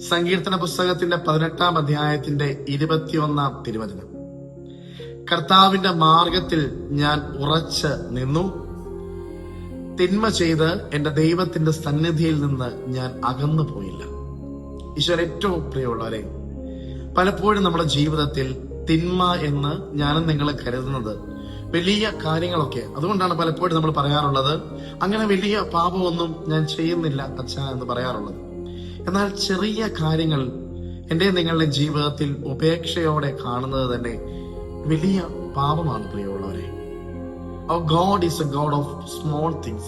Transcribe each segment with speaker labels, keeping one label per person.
Speaker 1: സങ്കീർത്തന പുസ്തകത്തിന്റെ 18-ാം അധ്യായത്തിന്റെ 21-ാം തിരുവചനം. കർത്താവിന്റെ മാർഗത്തിൽ ഞാൻ ഉറച്ച് നിന്നു, തിന്മ ചെയ്ത് എന്റെ ദൈവത്തിന്റെ സന്നിധിയിൽ നിന്ന് ഞാൻ അകന്നു പോയില്ല. ഈശ്വരൻ ഏറ്റവും പ്രിയമുള്ളവരെ, പലപ്പോഴും നമ്മുടെ ജീവിതത്തിൽ തിന്മ എന്ന് ഞാനും നിങ്ങൾ കരുതുന്നത് വലിയ കാര്യങ്ങളൊക്കെ. അതുകൊണ്ടാണ് പലപ്പോഴും നമ്മൾ പറയാറുള്ളത്, അങ്ങനെ വലിയ പാപമൊന്നും ഞാൻ ചെയ്യുന്നില്ല അച്ഛാ എന്ന് പറയാറുള്ളത്. എന്നാൽ ചെറിയ കാര്യങ്ങൾ എന്റെ നിങ്ങളുടെ ജീവിതത്തിൽ ഉപേക്ഷയോടെ കാണുന്നത് തന്നെ വലിയ പാപമാണ് പ്രിയമുള്ളവരെ. Our God is a God of small things.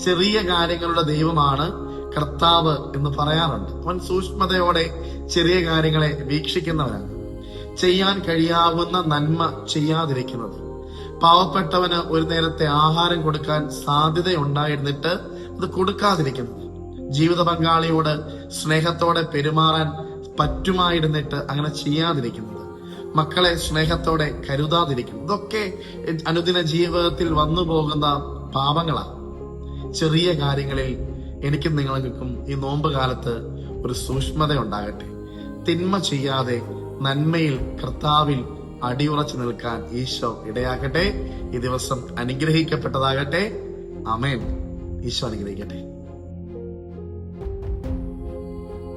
Speaker 1: ചെറിയ കാര്യങ്ങളുടെ ദൈവമാണ് കർത്താവ് എന്ന് പറയാറുണ്ട്. അവൻ സൂക്ഷ്മതയോടെ ചെറിയ കാര്യങ്ങളെ വീക്ഷിക്കുന്നവനാണ്. ചെയ്യാൻ കഴിയാവുന്ന നന്മ ചെയ്യാതിരിക്കുന്നത്, പാവപ്പെട്ടവന് ഒരു നേരത്തെ ആഹാരം കൊടുക്കാൻ സാധ്യതയുണ്ടായിരുന്നിട്ട് അത് കൊടുക്കാതിരിക്കുന്നത്, ജീവിത പങ്കാളിയോട് സ്നേഹത്തോടെ പെരുമാറാൻ പറ്റുമായിരുന്നിട്ട് അങ്ങനെ ചെയ്യാതിരിക്കുന്നത്, മക്കളെ സ്നേഹത്തോടെ കരുതാതിരിക്കുന്നത്, ഇതൊക്കെ അനുദിന ജീവിതത്തിൽ വന്നു പോകുന്ന പാപങ്ങളാണ്. ചെറിയ കാര്യങ്ങളിൽ എനിക്കും നിങ്ങൾക്കും ഈ നോമ്പ് കാലത്ത് ഒരു സൂക്ഷ്മത ഉണ്ടാകട്ടെ. തിന്മ ചെയ്യാതെ നന്മയിൽ കർത്താവിൽ അടിയുറച്ചു നിൽക്കാൻ ഈശോ ഇടയാക്കട്ടെ. ഈ ദിവസം അനുഗ്രഹിക്കപ്പെട്ടതാകട്ടെ. ആമേൻ. ഈശോ അനുഗ്രഹിക്കട്ടെ.